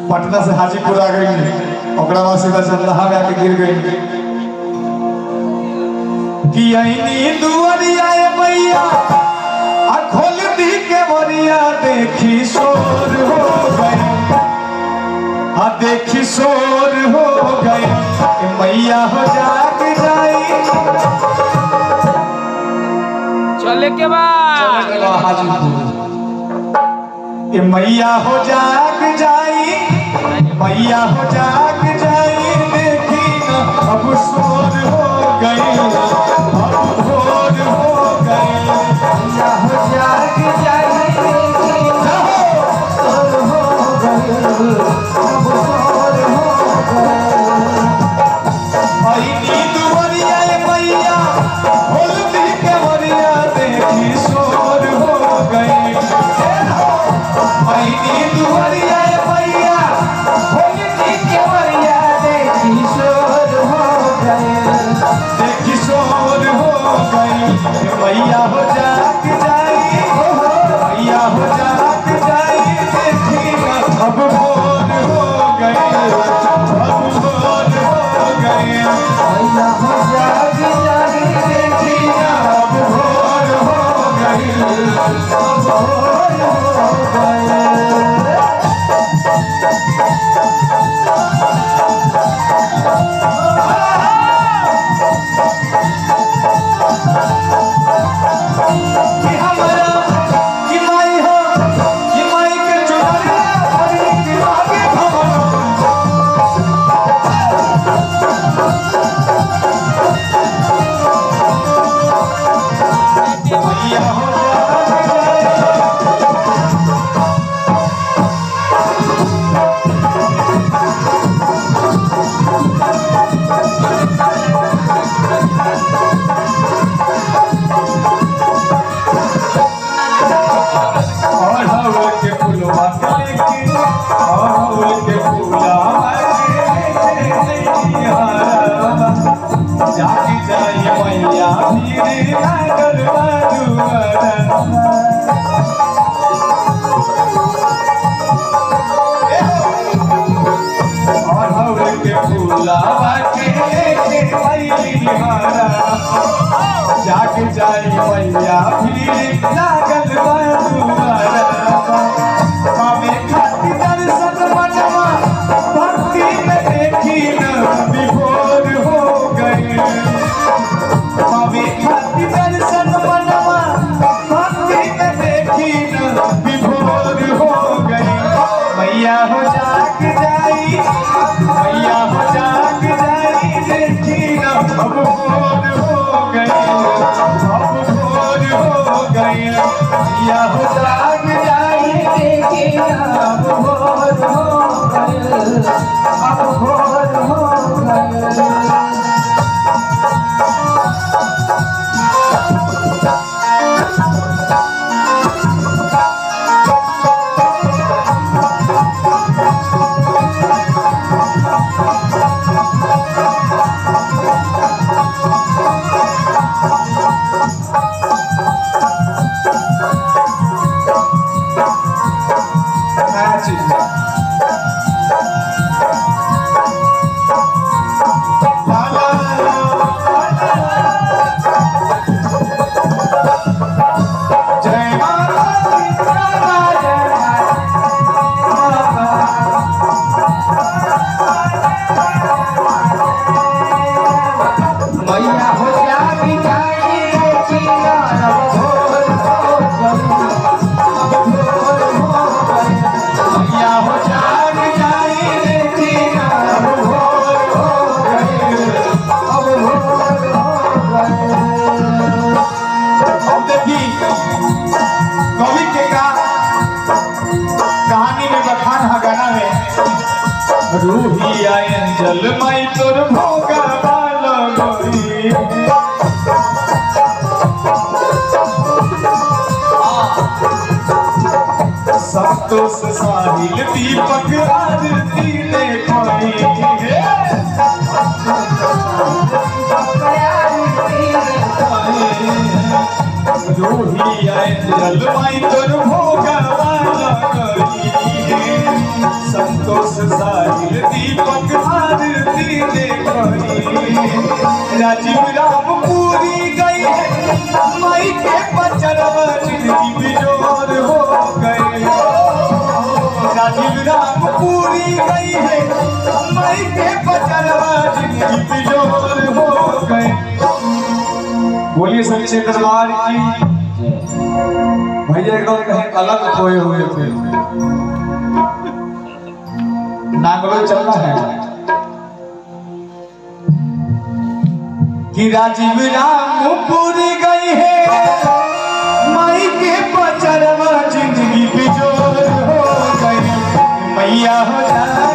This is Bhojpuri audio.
पटना से हाजीपुर आ गई, ओकरा बाद सीधा चंदहा में आके गिर गई कि आईनी दुआरिया मैया आ खोल दी के बोरिया देखी शोर हो गए, हाँ देखी शोर हो गए मैया हो जाग जाई। चले के बाद मैया हो जाग जाई, मैया हो जाग जाई देखी न अब शोर हो गए, अब भोर हो गए। मैया हो जाग जाई देखी न शोर हो गए, अब शोर हो गए। आईनी दुआरिया मैया खोल दी के बोरिया देखी शोर हो गए, आईनी दुआरिया मैया खोल दी के बोरिया देखी शोर हो गए, देखी शोर हो गए। मैया हो जाग जाई, मैया हो जाग जाई देखी अब भोर हो गए, अब भोर हो गए। मैया हो जाग जाई देखी अब भोर हो गए, अब भोर हो गए। जाग जाई मैया फिर लागल बाजुआरा, पावे खाती दर्शन मनवा भक्ति में देखी न विभोर हो गए, पावे खाती दर्शन मनवा भक्ति में देखी न विभोर हो गए। मैया हो जाग जाई, मैया हो जाग जाई देखी न अब भोर हो गए, अब भोर हो गए। मैया हो जाग जाई देखी न अब भोर हो गए, अब भोर हो गए। रूही आयन जल माई तोर भोगा बालो गोरी, संतोष साहिल दीपक आरती ले कोई, रूही आयन जल माई तोर भोगा बालो गोरी। संतोष साहिल दीपक आरती देखई राजीव राम पूरी गई है माई के पचरवा जिंदगी बिजोर हो गए राजीव राम पूरी गई है माई के पचरवा जिंदगी बिजोर हो गए। बोलिए सच्चे दरबार की। भैया एकदम कहीं अलग खोए हुए थे, नांगलो चलना है कि राजीव राम पूरी गई है माई के पचरवा जिंदगी बिजोर हो गई मैया हो जा